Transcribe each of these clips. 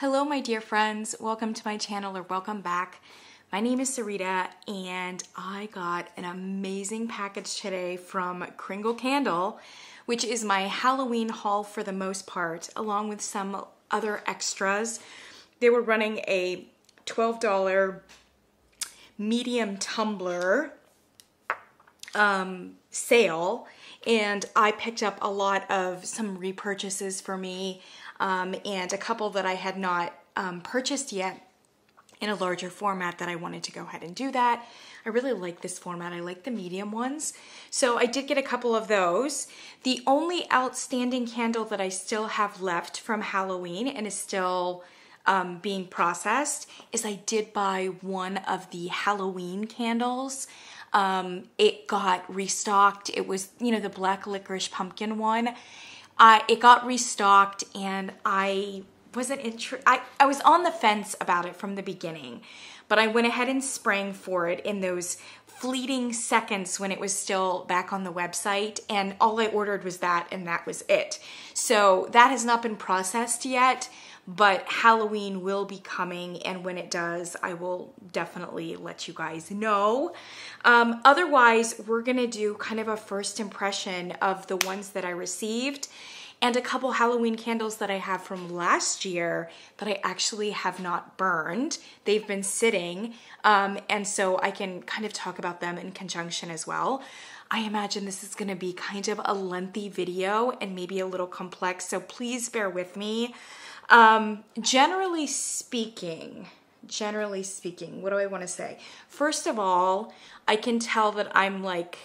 Hello my dear friends, welcome to my channel or welcome back. My name is Sarita and I got an amazing package today from Kringle Candle, which is my Halloween haul for the most part, along with some other extras. They were running a $12 medium tumbler sale, and I picked up a lot of some repurchases for me and a couple that I had not purchased yet in a larger format that I wanted to go ahead and do that. I really like this format. I like the medium ones. So I did get a couple of those. The only outstanding candle that I still have left from Halloween and is still being processed is I did buy one of the Halloween candles. It got restocked. It was, you know, the black licorice pumpkin one. It got restocked and I wasn't I was on the fence about it from the beginning, but I went ahead and sprang for it in those fleeting seconds when it was still back on the website, and all I ordered was that and that was it. So that has not been processed yet, but Halloween will be coming, and when it does, I will definitely let you guys know. Otherwise, we're gonna do kind of a first impression of the ones that I received and a couple Halloween candles that I have from last year that I actually have not burned. They've been sitting, and so I can kind of talk about them in conjunction as well. I imagine this is gonna be kind of a lengthy video and maybe a little complex, so please bear with me. Generally speaking, what do I want to say? First of all, I can tell that I'm like,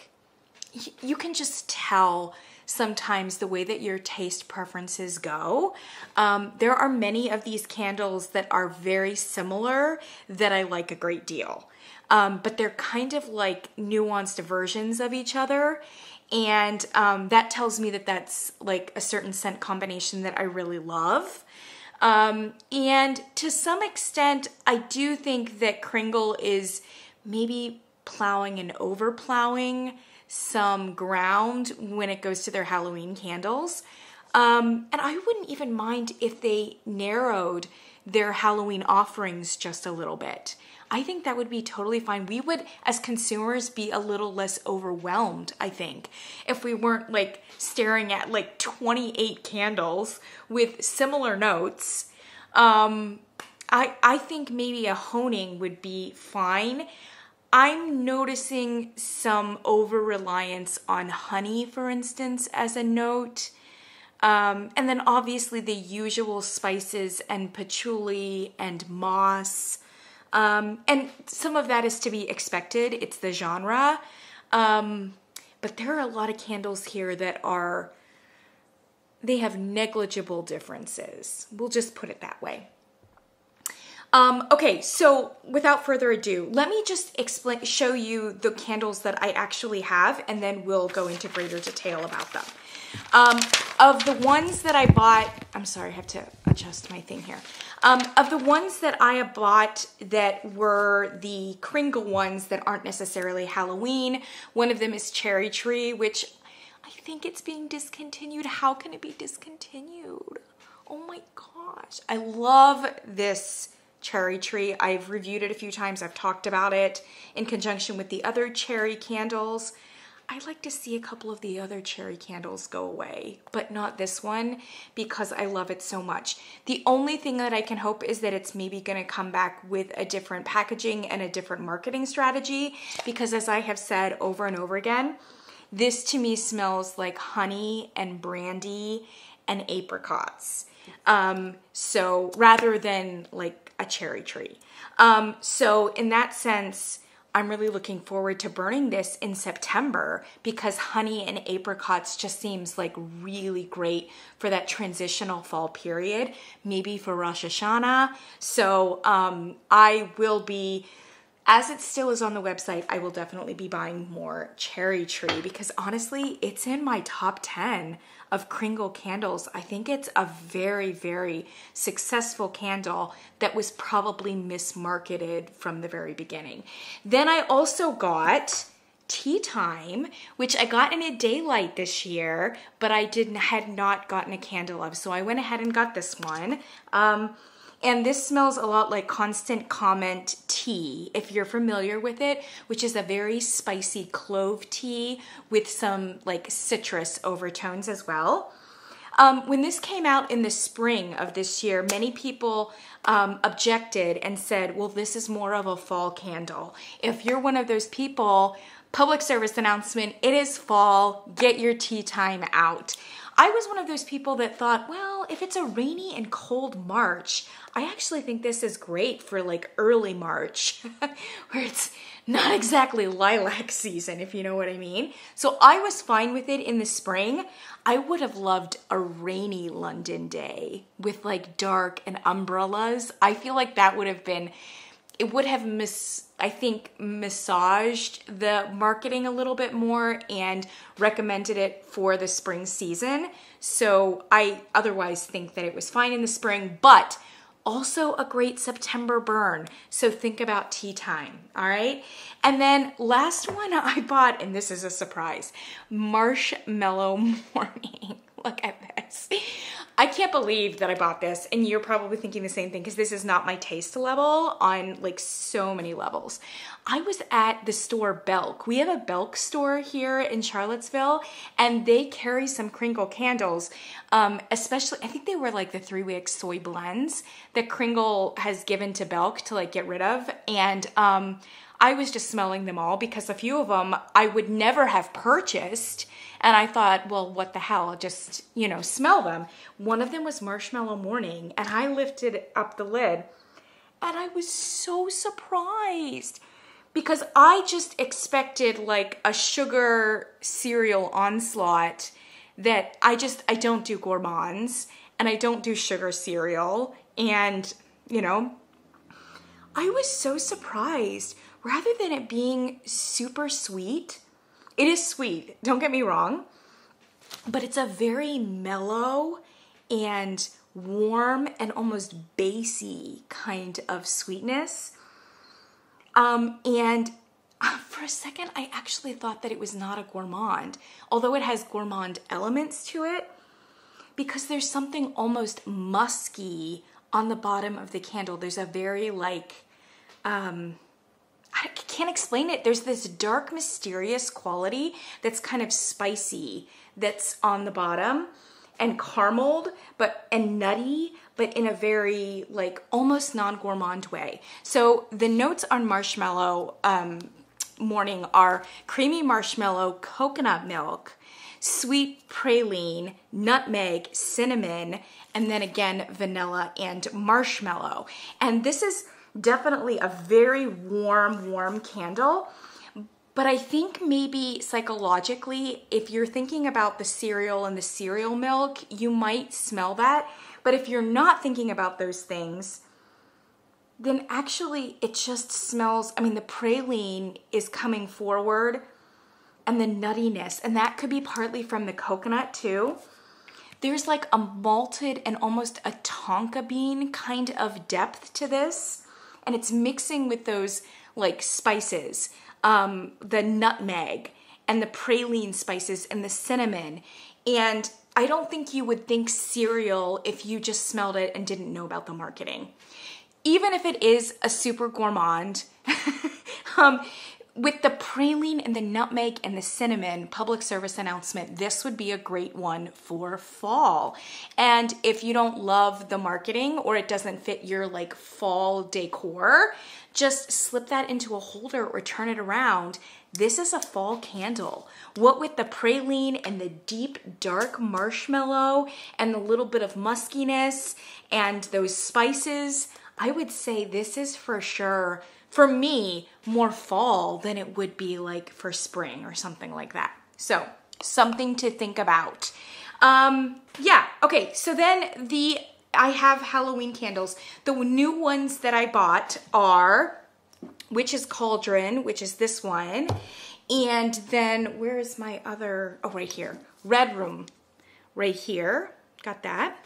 you can just tell sometimes the way that your taste preferences go. There are many of these candles that are very similar that I like a great deal. But they're kind of like nuanced versions of each other. And that tells me that that's like a certain scent combination that I really love. And to some extent, I do think that Kringle is maybe plowing and over plowing some ground when it goes to their Halloween candles. And I wouldn't even mind if they narrowed their Halloween offerings just a little bit. I think that would be totally fine. We would, as consumers, be a little less overwhelmed, I think, if we weren't like staring at like 28 candles with similar notes. I think maybe a honing would be fine. I'm noticing some over-reliance on honey, for instance, as a note. And then obviously the usual spices and patchouli and moss. And some of that is to be expected. It's the genre. But there are a lot of candles here that they have negligible differences. We'll just put it that way. Okay, so without further ado, let me just show you the candles that I actually have, and then we'll go into greater detail about them. Of the ones that I bought, I'm sorry, I have to adjust my thing here. Of the ones that I bought that were the Kringle ones that aren't necessarily Halloween, one of them is Cherry Tree, which I think it's being discontinued. How can it be discontinued? Oh my gosh. I love this Cherry Tree. I've reviewed it a few times. I've talked about it in conjunction with the other cherry candles. I'd like to see a couple of the other cherry candles go away, but not this one because I love it so much. The only thing that I can hope is that it's maybe going to come back with a different packaging and a different marketing strategy, because as I have said over and over again, this to me smells like honey and brandy and apricots. So rather than like a cherry tree. So in that sense, I'm really looking forward to burning this in September because honey and apricots just seems like really great for that transitional fall period, maybe for Rosh Hashanah. So I will be, as it still is on the website, I will definitely be buying more Cherry Tree because honestly, it's in my top 10 of Kringle candles. I think it's a very, very successful candle that was probably mismarketed from the very beginning. Then I also got Tea Time, which I got in a daylight this year, but I had not gotten a candle of, so I went ahead and got this one. And this smells a lot like Constant Comment tea, if you're familiar with it, which is a very spicy clove tea with some like citrus overtones as well. When this came out in the spring of this year, many people objected and said, well, this is more of a fall candle. If you're one of those people, public service announcement, it is fall, get your tea time out. I was one of those people that thought, well, if it's a rainy and cold March, I actually think this is great for like early March, where it's not exactly lilac season, if you know what I mean. So I was fine with it in the spring. I would have loved a rainy London day with like dark and umbrellas. I feel like that would have been, it would have massaged the marketing a little bit more and recommended it for the spring season. So I otherwise think that it was fine in the spring, but also a great September burn. So think about tea time, all right? And then last one I bought, and this is a surprise, Marshmallow Morning. Look at this. I can't believe that I bought this, and you're probably thinking the same thing because this is not my taste level on like so many levels. I was at the store Belk. We have a Belk store here in Charlottesville, and they carry some Kringle candles, especially, I think they were like the 3-wick soy blends that Kringle has given to Belk to like get rid of, and I was just smelling them all because a few of them I would never have purchased. And I thought, well, what the hell? I'll just, you know, smell them. One of them was Marshmallow Morning, and I lifted up the lid, and I was so surprised because I just expected like a sugar cereal onslaught that I don't do gourmands, and I don't do sugar cereal, and, you know, I was so surprised. Rather than it being super sweet, it is sweet, don't get me wrong, but it's a very mellow and warm and almost bassy kind of sweetness. And for a second, I actually thought that it was not a gourmand, although it has gourmand elements to it, because there's something almost musky on the bottom of the candle. There's a very like, I can't explain it. There's this dark, mysterious quality that's kind of spicy that's on the bottom, and carameled, and nutty, but in a very like almost non-gourmand way. So the notes on Marshmallow Morning are creamy marshmallow, coconut milk, sweet praline, nutmeg, cinnamon, and then again vanilla and marshmallow. And this is definitely a very warm candle, but I think maybe psychologically, if you're thinking about the cereal and the cereal milk, you might smell that. But if you're not thinking about those things, then actually it just smells, I mean, the praline is coming forward and the nuttiness, and that could be partly from the coconut too. There's like a malted and almost a tonka bean kind of depth to this. And it's mixing with those like spices, the nutmeg and the praline spices and the cinnamon. And I don't think you would think cereal if you just smelled it and didn't know about the marketing. Even if it is a super gourmand, with the praline and the nutmeg and the cinnamon, public service announcement, this would be a great one for fall. And if you don't love the marketing or it doesn't fit your like fall decor, just slip that into a holder or turn it around. This is a fall candle. What with the praline and the deep dark marshmallow and the little bit of muskiness and those spices, I would say this is for sure, for me, more fall than it would be like for spring or something like that. So something to think about. Yeah, okay, so then I have Halloween candles. The new ones that I bought are Witches Cauldron, which is this one. And then, where is my other, oh, right here. Redrum, right here. Got that.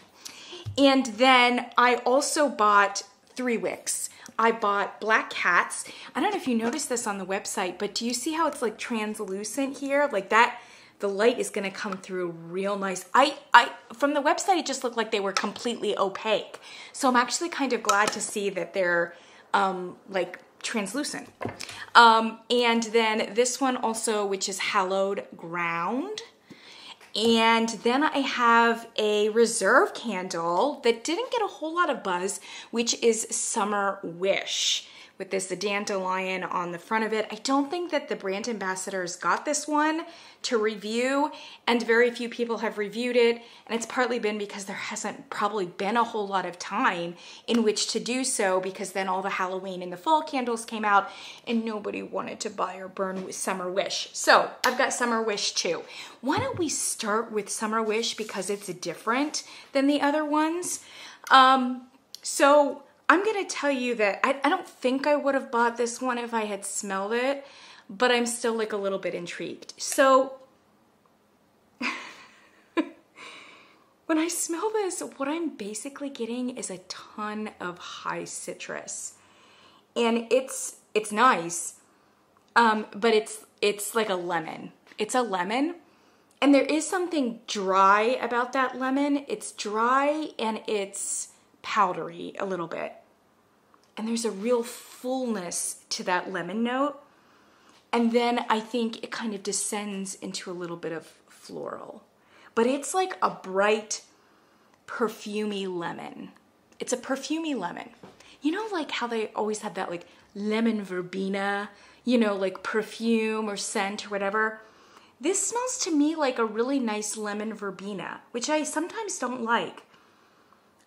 And then I also bought 3 wicks. I bought Black Cats. I don't know if you noticed this on the website, but do you see how it's like translucent here? Like that the light is gonna come through real nice. From the website, it just looked like they were completely opaque. So I'm actually kind of glad to see that they're like translucent. And then this one also, which is Hallowed Ground. And then I have a reserve candle that didn't get a whole lot of buzz, which is Summer Wish, with this dandelion on the front of it. I don't think that the brand ambassadors got this one to review, and very few people have reviewed it, and it's partly been because there hasn't probably been a whole lot of time in which to do so, because then all the Halloween and the fall candles came out and nobody wanted to buy or burn with Summer Wish. So I've got Summer Wish too. Why don't we start with Summer Wish because it's different than the other ones? So I'm gonna tell you that I don't think I would have bought this one if I had smelled it, but I'm still like a little bit intrigued. So when I smell this, what I'm basically getting is a ton of high citrus. And it's nice, but it's like a lemon. It's a lemon, and there is something dry about that lemon. It's dry and it's powdery a little bit. And there's a real fullness to that lemon note. And then I think it kind of descends into a little bit of floral. But it's like a bright, perfumey lemon. It's a perfumey lemon. You know, like how they always have that like lemon verbena, you know, like perfume or scent or whatever. This smells to me like a really nice lemon verbena, which I sometimes don't like.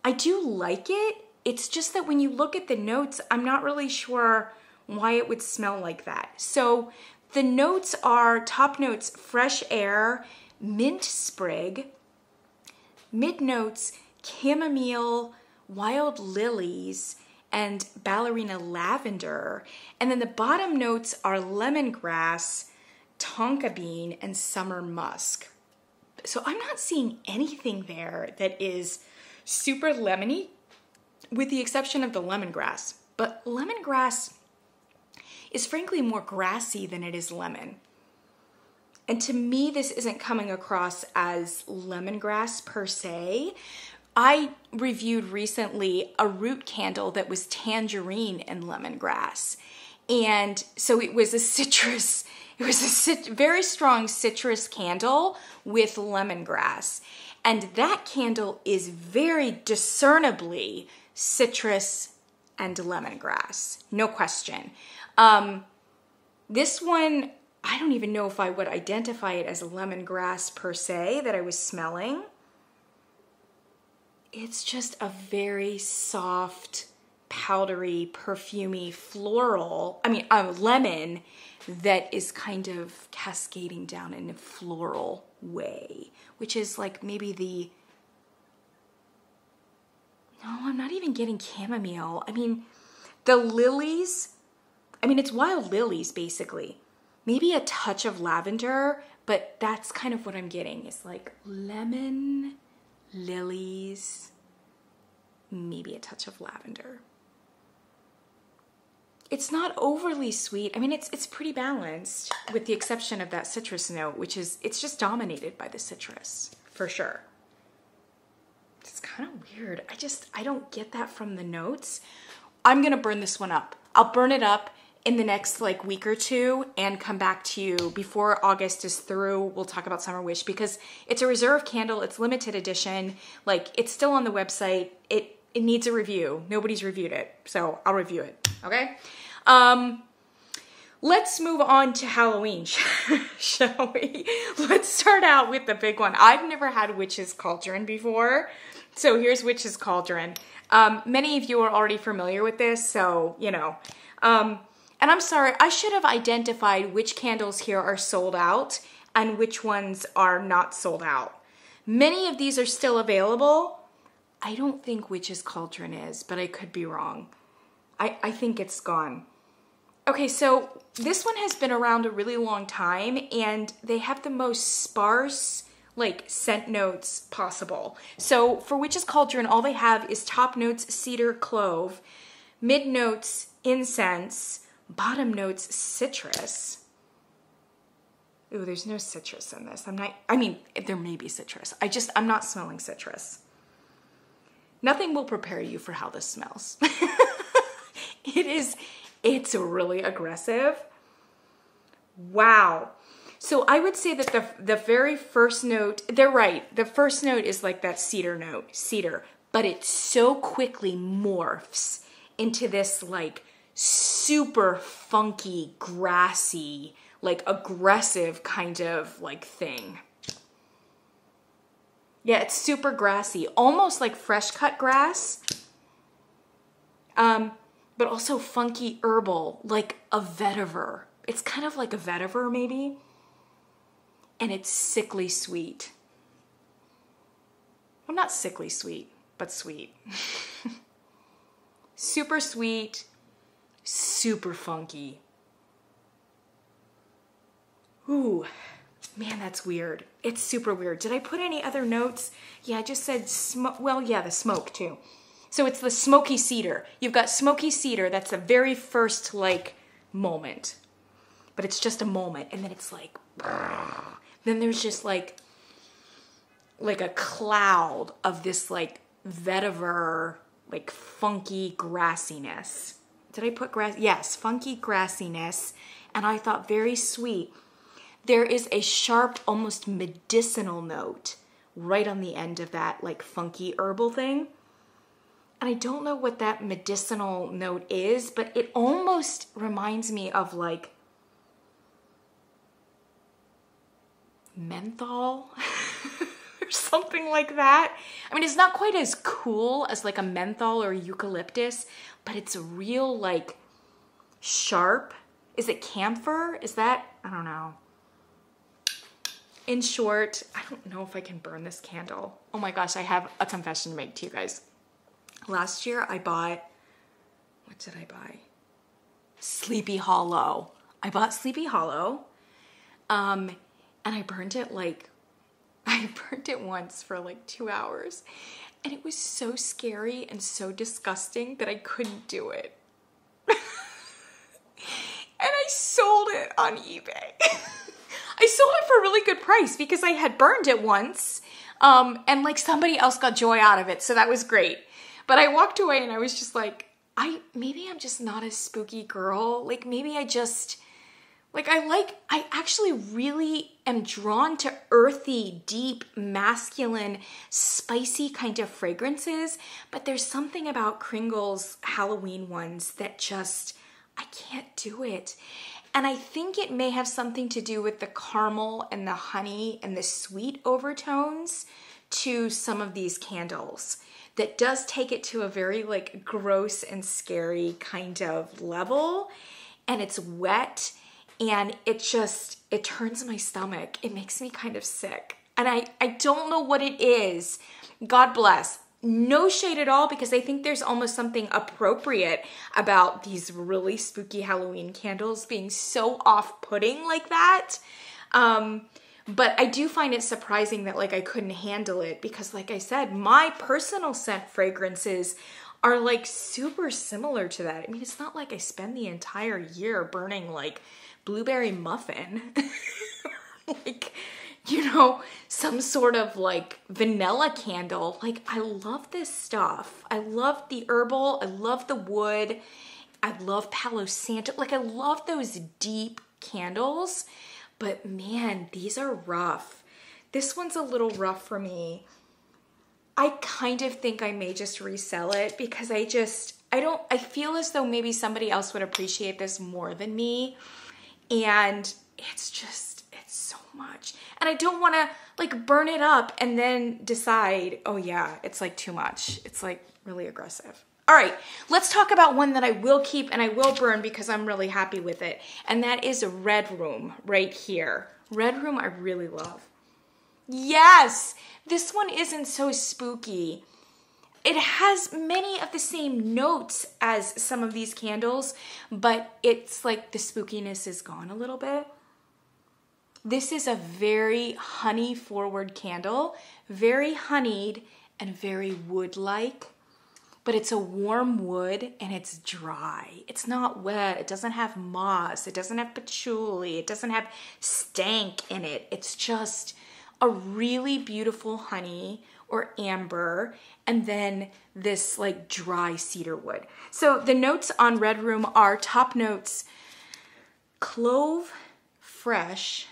I do like it. It's just that when you look at the notes, I'm not really sure why it would smell like that. So the notes are, top notes, fresh air, mint sprig, mid notes, chamomile, wild lilies, and ballerina lavender. And then the bottom notes are lemongrass, tonka bean, and summer musk. So I'm not seeing anything there that is super lemony, with the exception of the lemongrass. But lemongrass is frankly more grassy than it is lemon. And to me, this isn't coming across as lemongrass per se. I reviewed recently a root candle that was tangerine and lemongrass. And so it was a citrus, very strong citrus candle with lemongrass. And that candle is very discernibly citrus and lemongrass, no question. This one, I don't even know if I would identify it as lemongrass per se that I was smelling. It's just a very soft, powdery, perfumey, floral, lemon that is kind of cascading down in a floral way, which is like maybe no, I'm not even getting chamomile. I mean, the lilies, it's wild lilies basically. Maybe a touch of lavender, but that's kind of what I'm getting. It's like lemon, lilies, maybe a touch of lavender. It's not overly sweet. It's pretty balanced with the exception of that citrus note, which is, it's just dominated by the citrus for sure. It's kind of weird. I don't get that from the notes. I'm gonna burn this one up. I'll burn it up in the next like week or two and come back to you before August is through. We'll talk about Summer Wish because it's a reserve candle. It's limited edition. Like, it's still on the website. It needs a review. Nobody's reviewed it, so I'll review it, okay? Let's move on to Halloween, shall we? Let's start out with the big one. I've never had Witches Cauldron before, so here's Witches Cauldron. Many of you are already familiar with this, so, you know. And I'm sorry, I should have identified which candles here are sold out and which ones are not sold out. Many of these are still available. I don't think Witches Cauldron is, but I could be wrong. I think it's gone. Okay, so this one has been around a really long time, and they have the most sparse, like, scent notes possible. So for Witches Cauldron, all they have is top notes cedar, clove, mid notes incense, bottom notes citrus. Ooh, there's no citrus in this. I mean, there may be citrus. I'm not smelling citrus. Nothing will prepare you for how this smells. It's really aggressive. Wow. So I would say that the very first note, they're right. The first note is like that cedar note, cedar, but it so quickly morphs into this like super funky, grassy, like aggressive kind of like thing. Yeah, it's super grassy, almost like fresh cut grass, but also funky herbal, like a vetiver. It's kind of like a vetiver maybe, and it's sickly sweet. Well, not sickly sweet, but sweet. Super sweet, super funky. Ooh. Man, that's weird. It's super weird. Did I put any other notes? Yeah, I just said smoke. Well, yeah, the smoke too. So it's the smoky cedar. You've got smoky cedar. That's the very first like moment. But it's just a moment. And then it's like, then there's just like a cloud of this like vetiver, like funky grassiness. Did I put grass? Yes, funky grassiness. And I thought very sweet. There is a sharp, almost medicinal note right on the end of that like funky herbal thing. And I don't know what that medicinal note is, but it almost reminds me of like menthol or something like that. I mean, it's not quite as cool as like a menthol or eucalyptus, but it's real like sharp. Is it camphor? Is that? I don't know. In short, I don't know if I can burn this candle. Oh my gosh, I have a confession to make to you guys. Last year I bought, what did I buy? Sleepy Hollow. I bought Sleepy Hollow, and I burned it once for like 2 hours, and it was so scary and so disgusting that I couldn't do it. And I sold it on eBay. I sold it for a really good price because I had burned it once, and like somebody else got joy out of it, so that was great. But I walked away and I was just like, maybe I'm just not a spooky girl. Like maybe I actually really am drawn to earthy, deep, masculine, spicy kind of fragrances, but there's something about Kringle's Halloween ones that just, I can't do it. And I think it may have something to do with the caramel and the honey and the sweet overtones to some of these candles that does take it to a very like gross and scary kind of level. And it's wet and it turns my stomach. It makes me kind of sick. And I don't know what it is. God bless. No shade at all, because I think there's almost something appropriate about these really spooky Halloween candles being so off-putting like that. But I do find it surprising that like I couldn't handle it, because like I said, my personal scent fragrances are like super similar to that. I mean, it's not like I spend the entire year burning like blueberry muffin. Like, you know, some sort of like vanilla candle. Like, I love this stuff. I love the herbal. I love the wood. I love Palo Santo. Like, I love those deep candles. But man, these are rough. This one's a little rough for me. I kind of think I may just resell it, because I feel as though maybe somebody else would appreciate this more than me. And it's so much. And I don't want to like burn it up and then decide, oh yeah, it's like too much. It's like really aggressive. All right, let's talk about one that I will keep and I will burn because I'm really happy with it. And that is Redrum right here. Redrum I really love. Yes, this one isn't so spooky. It has many of the same notes as some of these candles, but it's like the spookiness is gone a little bit. This is a very honey forward candle, very honeyed and very wood-like, but it's a warm wood and it's dry. It's not wet. It doesn't have moss. It doesn't have patchouli. It doesn't have stank in it. It's just a really beautiful honey or amber, and then this like dry cedar wood. So the notes on Redrum are top notes: clove, fresh,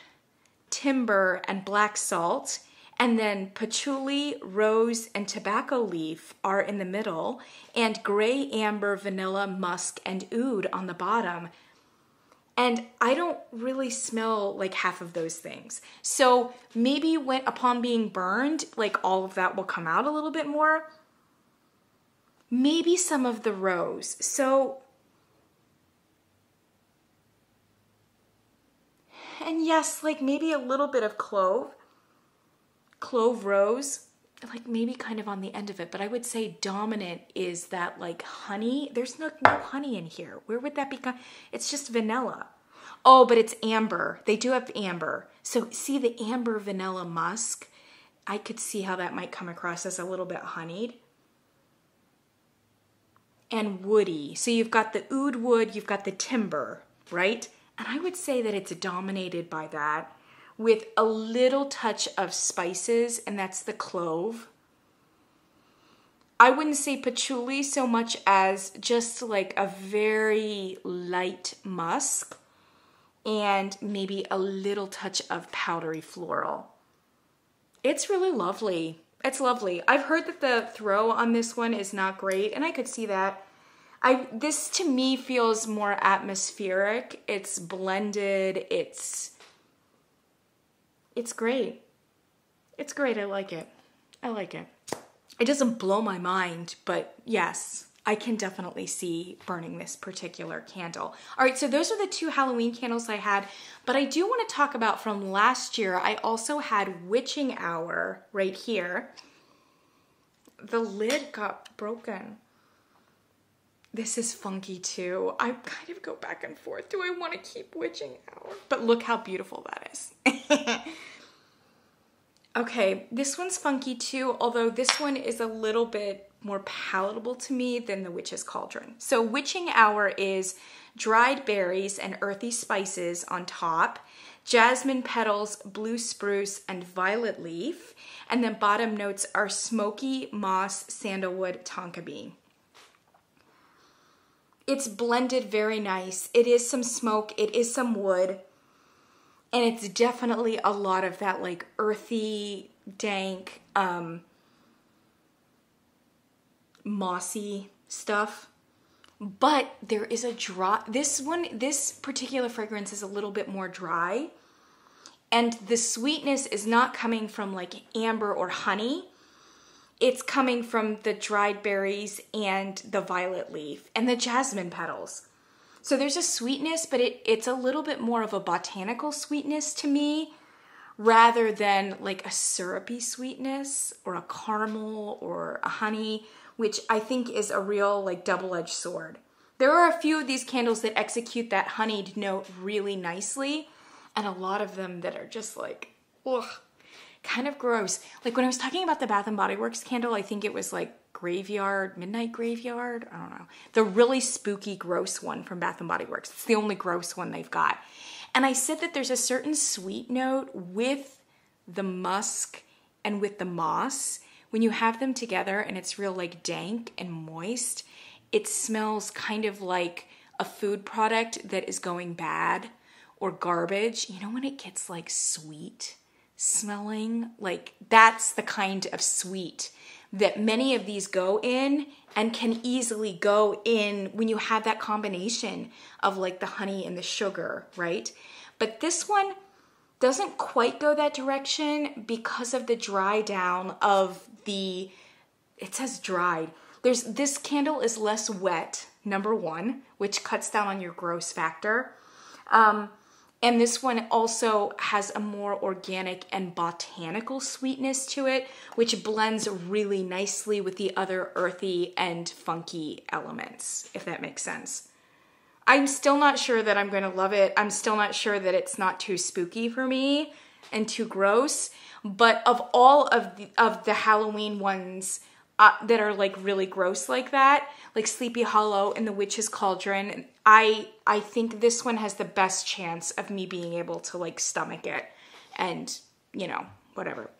timber, and black salt. And then patchouli, rose, and tobacco leaf are in the middle, and gray, amber, vanilla, musk, and oud on the bottom. And I don't really smell like half of those things. So maybe when upon being burned, like all of that will come out a little bit more. Maybe some of the rose. So, and yes, like maybe a little bit of clove rose, like maybe kind of on the end of it, but I would say dominant is that like honey. There's no honey in here. Where would that be? It's just vanilla. Oh, but it's amber. They do have amber. So see the amber, vanilla, musk. I could see how that might come across as a little bit honeyed. And woody. So you've got the oud wood, you've got the timber, right? And I would say that it's dominated by that, with a little touch of spices, and that's the clove. I wouldn't say patchouli so much as just like a very light musk and maybe a little touch of powdery floral. It's really lovely. It's lovely. I've heard that the throw on this one is not great, and I could see that. This to me feels more atmospheric. It's blended. It's great. It's great. I like it. I like it. It doesn't blow my mind, but yes, I can definitely see burning this particular candle. All right, so those are the two Halloween candles I had, but I do want to talk about from last year. I also had Witching Hour right here. The lid got broken. This is funky too. I kind of go back and forth. Do I want to keep Witching Hour? But look how beautiful that is. Okay, this one's funky too, although this one is a little bit more palatable to me than the Witch's Cauldron. So Witching Hour is dried berries and earthy spices on top, jasmine petals, blue spruce, and violet leaf, and then bottom notes are smoky, moss, sandalwood, tonka bean. It's blended very nice. It is some smoke, it is some wood, and it's definitely a lot of that like earthy, dank, mossy stuff. But there is a dry, this particular fragrance is a little bit more dry, and the sweetness is not coming from like amber or honey. It's coming from the dried berries and the violet leaf and the jasmine petals. So there's a sweetness, but it's a little bit more of a botanical sweetness to me rather than like a syrupy sweetness or a caramel or a honey, which I think is a real like double-edged sword. There are a few of these candles that execute that honeyed note really nicely, and a lot of them that are just like, ugh, kind of gross. Like when I was talking about the Bath & Body Works candle, I think it was like Midnight Graveyard, I don't know. The really spooky, gross one from Bath & Body Works. It's the only gross one they've got. And I said that there's a certain sweet note with the musk and with the moss. When you have them together and it's real like dank and moist, it smells kind of like a food product that is going bad or garbage. You know when it gets like sweet smelling? Like that's the kind of sweet that many of these go in and can easily go in when you have that combination of like the honey and the sugar, right? But this one doesn't quite go that direction because of the dry down of the, it says dried. This candle is less wet, number one, which cuts down on your gross factor. And this one also has a more organic and botanical sweetness to it, which blends really nicely with the other earthy and funky elements, if that makes sense. I'm still not sure that I'm going to love it. I'm still not sure that it's not too spooky for me and too gross. But of all of the Halloween ones, that are like really gross like that, like Sleepy Hollow and the Witch's Cauldron. I think this one has the best chance of me being able to like stomach it and, you know, whatever.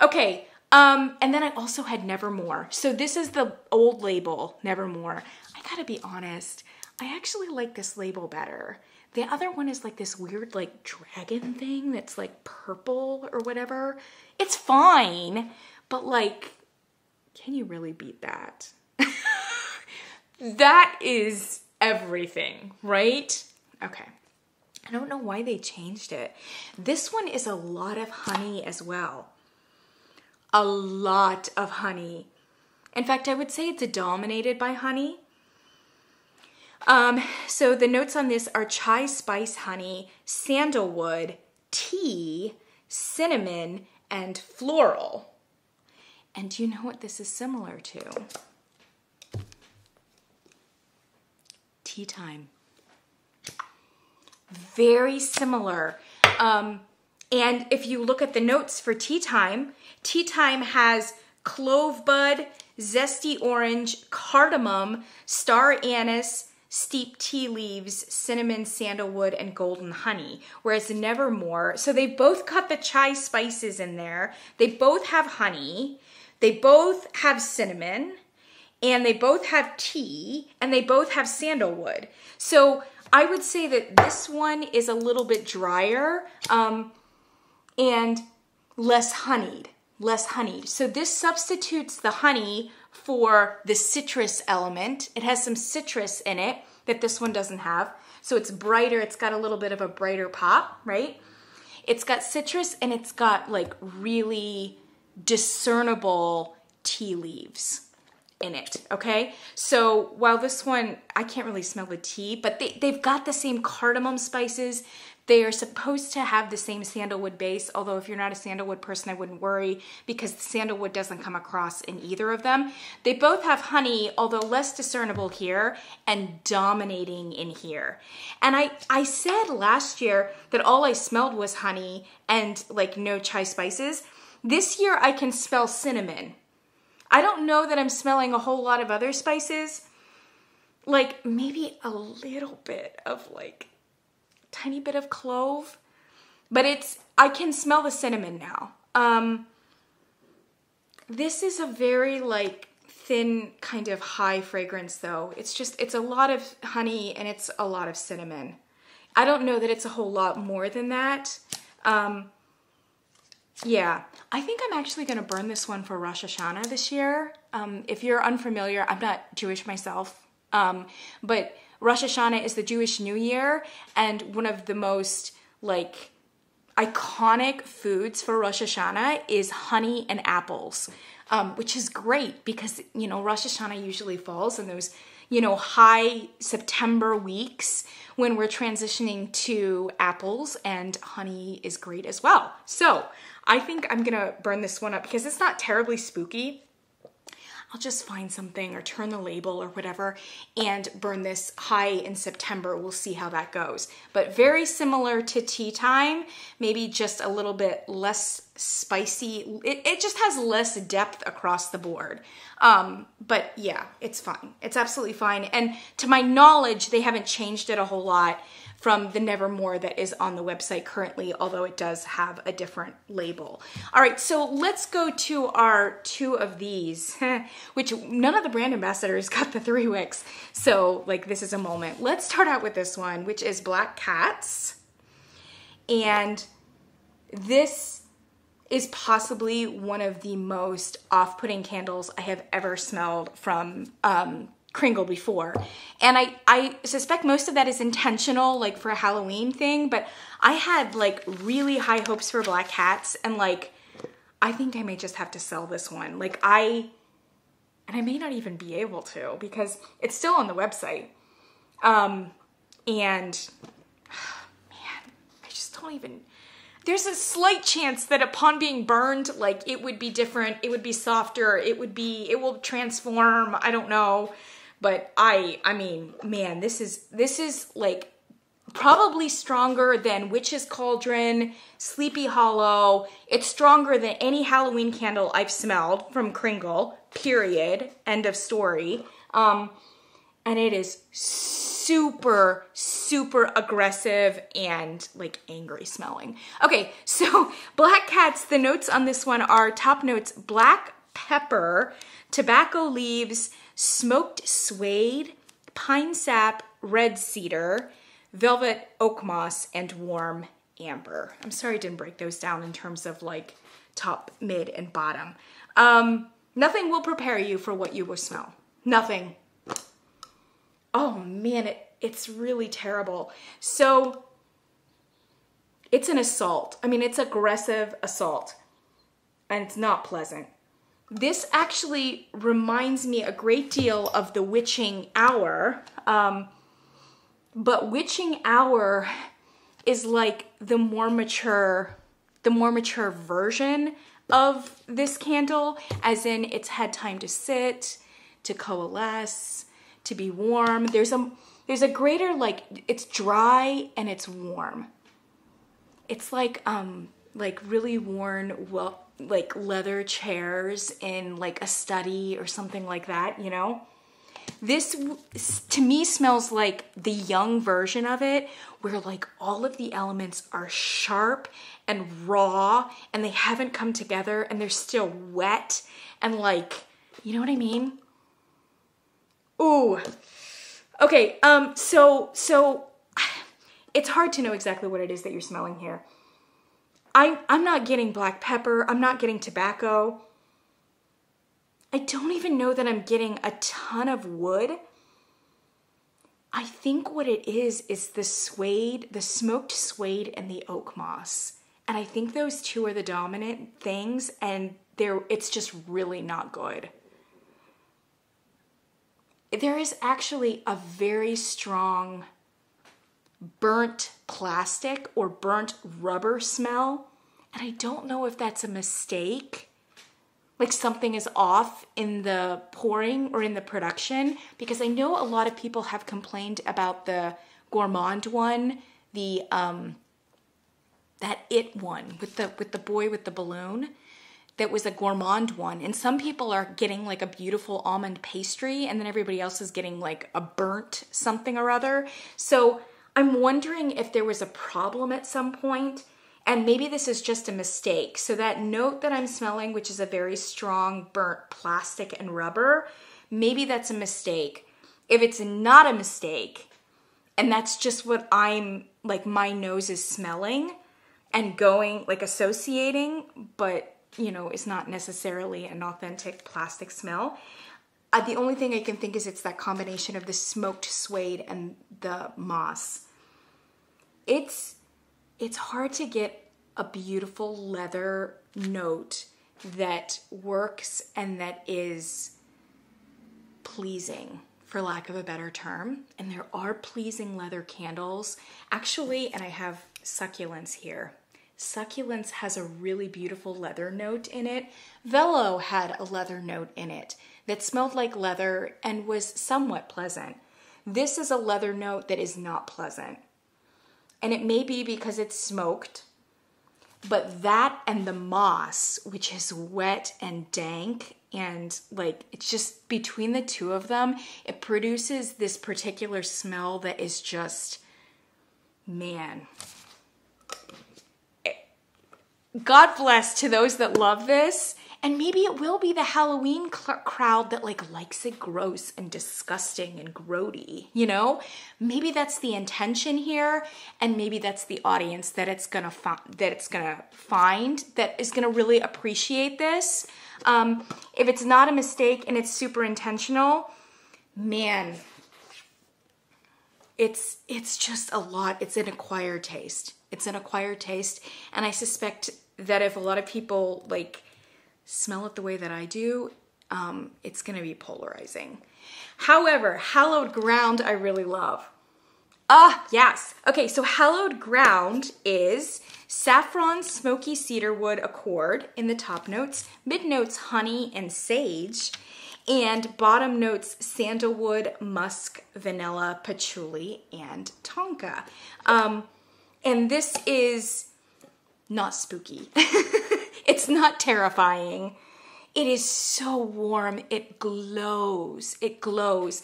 Okay, and then I also had Nevermore. So this is the old label, Nevermore. I gotta be honest, I actually like this label better. The other one is like this weird like dragon thing that's like purple or whatever. It's fine, but like, can you really beat that? That is everything, right? Okay. I don't know why they changed it. This one is a lot of honey as well. A lot of honey. In fact, I would say it's dominated by honey. So the notes on this are chai spice honey, sandalwood, tea, cinnamon, and floral. And do you know what this is similar to? Tea time. Very similar. And if you look at the notes for tea time has clove bud, zesty orange, cardamom, star anise, steep tea leaves, cinnamon, sandalwood, and golden honey. Whereas Nevermore, so they both got the chai spices in there. They both have honey. They both have cinnamon. And they both have tea. And they both have sandalwood. So I would say that this one is a little bit drier and less honeyed. So this substitutes the honey for the citrus element. It has some citrus in it that this one doesn't have. So it's brighter. It's got a little bit of a brighter pop, right? It's got citrus and it's got like really discernible tea leaves in it, okay? So while this one, I can't really smell the tea, but they've got the same cardamom spices. They are supposed to have the same sandalwood base, although if you're not a sandalwood person, I wouldn't worry because the sandalwood doesn't come across in either of them. They both have honey, although less discernible here and dominating in here. And I said last year that all I smelled was honey and like no chai spices. This year I can smell cinnamon. I don't know that I'm smelling a whole lot of other spices. Like maybe a little bit of like tiny bit of clove, but I can smell the cinnamon now. This is a very like thin kind of high fragrance though. It's a lot of honey and it's a lot of cinnamon. I don't know that it's a whole lot more than that. Yeah, I think I'm actually going to burn this one for Rosh Hashanah this year. If you're unfamiliar, I'm not Jewish myself, but Rosh Hashanah is the Jewish New Year, and one of the most like iconic foods for Rosh Hashanah is honey and apples, which is great because, you know, Rosh Hashanah usually falls in those, you know, high September weeks when we're transitioning to apples, and honey is great as well. So I think I'm gonna burn this one up because it's not terribly spooky. I'll just find something or turn the label or whatever and burn this high in September. We'll see how that goes. But very similar to tea time, maybe just a little bit less spicy. It just has less depth across the board. But yeah, it's fine. It's absolutely fine. And to my knowledge, they haven't changed it a whole lot from the Nevermore that is on the website currently, although it does have a different label. All right, so let's go to our two of these, which none of the brand ambassadors got the 3 wicks. So like this is a moment. Let's start out with this one, which is Black Cats. And this is possibly one of the most off-putting candles I have ever smelled from Kringle before. And I suspect most of that is intentional, like for a Halloween thing, but I had like really high hopes for Black Cats, and like, I think I may just have to sell this one. Like and I may not even be able to because it's still on the website. And man, I just don't even, there's a slight chance that upon being burned, like it would be different. It would be softer. It will transform. I don't know. But I mean, man, this is like probably stronger than Witches Cauldron, Sleepy Hollow. It's stronger than any Halloween candle I've smelled from Kringle, period, end of story. And it is super, super aggressive and like angry smelling. Okay, so Black Cats, the notes on this one are top notes: black pepper, tobacco leaves, smoked suede, pine sap, red cedar, velvet oak moss, and warm amber. I'm sorry I didn't break those down in terms of like top, mid, and bottom. Nothing will prepare you for what you will smell. Nothing. Oh man, it's really terrible. So it's an assault. I mean, it's aggressive assault, and it's not pleasant. This actually reminds me a great deal of the Witching Hour, but Witching Hour is like the more mature version of this candle, as in it's had time to sit, to coalesce, to be warm. There's a greater, like, it's dry and it's warm. It's like really worn, well, like leather chairs in like a study or something like that, you know? This to me smells like the young version of it, where like all of the elements are sharp and raw and they haven't come together and they're still wet and like, you know what I mean? Ooh. Okay, so it's hard to know exactly what it is that you're smelling here. I'm not getting black pepper. I'm not getting tobacco. I don't even know that I'm getting a ton of wood. I think what it is the suede, the smoked suede and the oak moss. And I think those two are the dominant things, and it's just really not good. There is actually a very strong burnt plastic or burnt rubber smell, and I don't know if that's a mistake, like something is off in the pouring or in the production, because I know a lot of people have complained about the Gourmand one, the that it one with the boy with the balloon. That was a Gourmand one, and some people are getting like a beautiful almond pastry, and then everybody else is getting like a burnt something or other. So I'm wondering if there was a problem at some point, and maybe this is just a mistake. So that note that I'm smelling, which is a very strong burnt plastic and rubber, maybe that's a mistake. If it's not a mistake, and that's just what I'm, like, my nose is smelling and going, like, associating, but, you know, it's not necessarily an authentic plastic smell. The only thing I can think is it's that combination of the smoked suede and the moss. It's hard to get a beautiful leather note that works and that is pleasing, for lack of a better term. And there are pleasing leather candles. Actually, and I have Succulents here. Succulents has a really beautiful leather note in it. Velo had a leather note in it that smelled like leather and was somewhat pleasant. This is a leather note that is not pleasant. And it may be because it's smoked, but that and the moss, which is wet and dank, and like, it's just between the two of them, it produces this particular smell that is just, man. God bless to those that love this. And maybe it will be the Halloween crowd that like likes it gross and disgusting and grody, you know? Maybe that's the intention here, and maybe that's the audience that it's gonna find that is gonna really appreciate this. If it's not a mistake and it's super intentional, man, it's just a lot. It's an acquired taste. It's an acquired taste, and I suspect that if a lot of people like smell it the way that I do, it's gonna be polarizing. However, Hallowed Ground I really love. Yes. Okay, so Hallowed Ground is saffron, smoky cedarwood accord in the top notes, mid notes honey and sage, And bottom notes, sandalwood, musk, vanilla, patchouli, and tonka. And this is not spooky. It's not terrifying. It is so warm. It glows. It glows.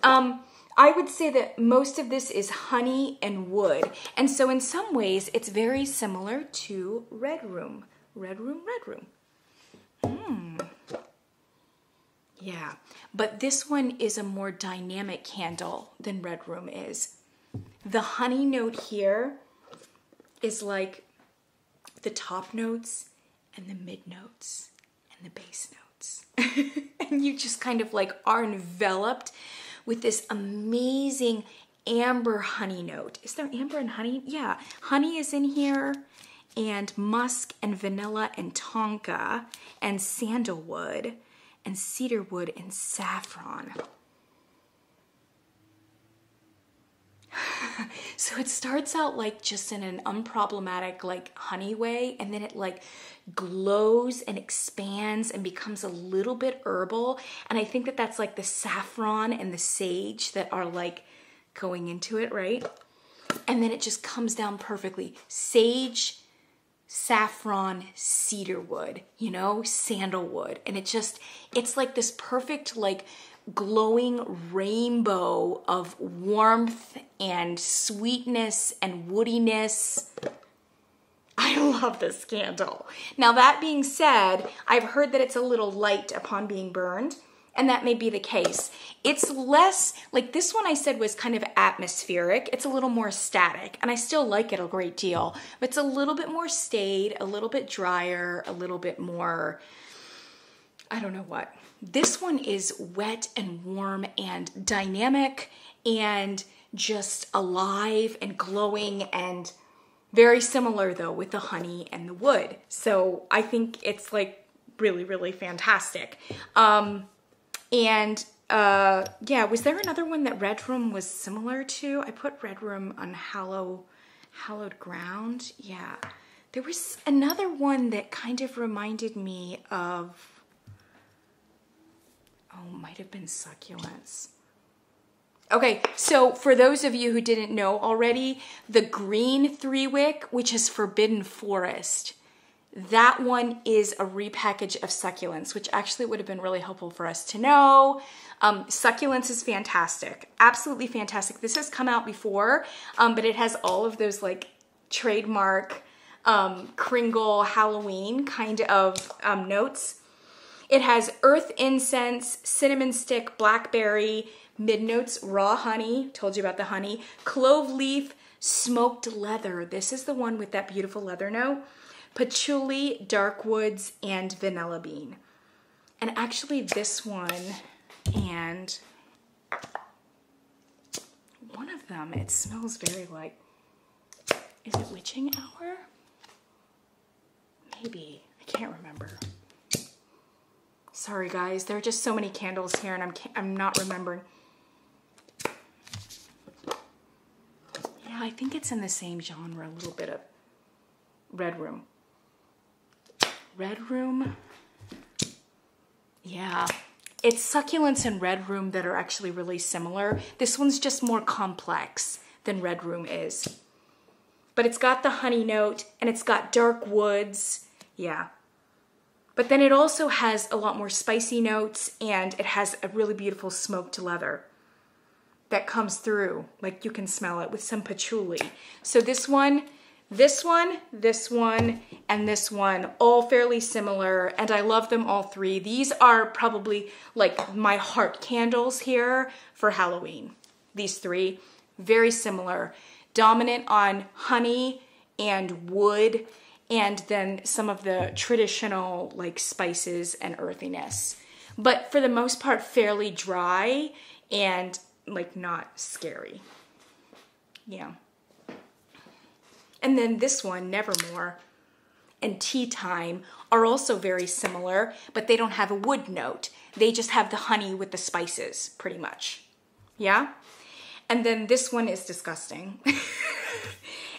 I would say that most of this is honey and wood. And so in some ways, it's very similar to Redrum. Redrum. Yeah, but this one is a more dynamic candle than Redrum is. The honey note here is like the top notes and the mid notes and the base notes. And you just kind of like are enveloped with this amazing amber honey note. Is there amber and honey? Yeah, honey is in here, and musk and vanilla and tonka and sandalwood and cedarwood and saffron. So it starts out like just in an unproblematic like honey way, and then it like glows and expands and becomes a little bit herbal. And I think that that's like the saffron and the sage that are like going into it, right? And then it just comes down perfectly. Sage, saffron, cedarwood, you know, sandalwood. And it's like this perfect like glowing rainbow of warmth and sweetness and woodiness. I love this candle. Now that being said, I've heard that it's a little light upon being burned, and that may be the case. It's less, like this one I said was kind of atmospheric. It's a little more static, and I still like it a great deal, but it's a little bit more staid, a little bit drier, a little bit more, I don't know what. This one is wet and warm and dynamic and just alive and glowing, and very similar though with the honey and the wood. So I think it's like really, really fantastic. Yeah, was there another one that Redrum was similar to? I put Redrum on Hallowed Ground. Yeah, there was another one that kind of reminded me of, might have been Succulents. Okay, so for those of you who didn't know already, the green 3-wick, which is Forbidden Forest, that one is a repackage of Succulents, which actually would have been really helpful for us to know. Succulents is fantastic, absolutely fantastic. This has come out before, but it has all of those like trademark Kringle Halloween kind of notes. It has earth incense, cinnamon stick, blackberry, mid notes, raw honey, told you about the honey, clove leaf, smoked leather. This is the one with that beautiful leather note. Patchouli, dark woods, and vanilla bean. And actually this one and one of them, it smells very like, is it witching hour? Maybe, I can't remember. Sorry guys, there are just so many candles here and I'm not remembering. Yeah, I think it's in the same genre, a little bit of Redrum. Redrum, yeah. It's Succulents and Redrum that are actually really similar. This one's just more complex than Redrum is. But it's got the honey note and it's got dark woods, yeah. But then it also has a lot more spicy notes, and it has a really beautiful smoked leather that comes through. Like you can smell it with some patchouli. So this one, and this one, all fairly similar, and I love them all three. These are probably like my heart candles here for Halloween. These three, very similar. Dominant on honey and wood, and then some of the traditional like spices and earthiness. But for the most part, fairly dry and like not scary. Yeah. And then this one, Nevermore and Tea Time, are also very similar, but they don't have a wood note. They just have the honey with the spices, pretty much. Yeah? And then this one is disgusting.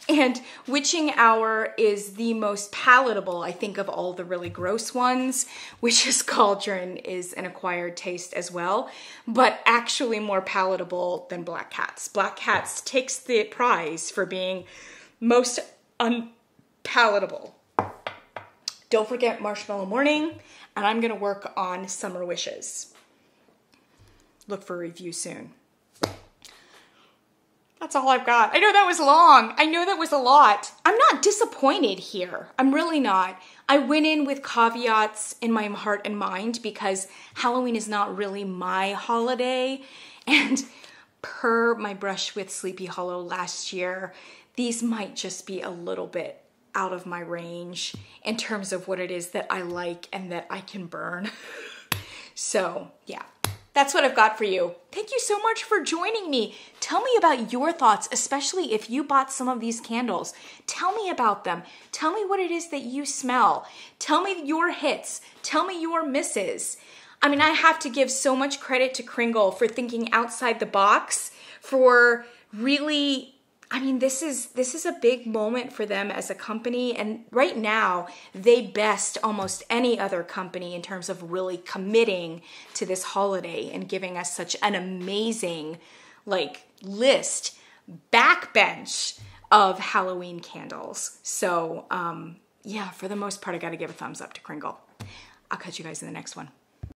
And Witching Hour is the most palatable, I think, of all the really gross ones. Witch's Cauldron is an acquired taste as well, but actually more palatable than Black Cats. Black Cats takes the prize for being most unpalatable. Don't forget Marshmallow Morning, and I'm gonna work on Summer Wishes. Look for a review soon. That's all I've got. I know that was long. I know that was a lot. I'm not disappointed here. I'm really not. I went in with caveats in my heart and mind because Halloween is not really my holiday. And per my brush with Sleepy Hollow last year, these might just be a little bit out of my range in terms of what it is that I like and that I can burn. So yeah. That's what I've got for you. Thank you so much for joining me. Tell me about your thoughts, especially if you bought some of these candles. Tell me about them. Tell me what it is that you smell. Tell me your hits. Tell me your misses. I mean, I have to give so much credit to Kringle for thinking outside the box, for really, I mean, this is a big moment for them as a company, and right now they best almost any other company in terms of really committing to this holiday and giving us such an amazing backbench of Halloween candles. So yeah, for the most part, I got to give a thumbs up to Kringle. I'll catch you guys in the next one.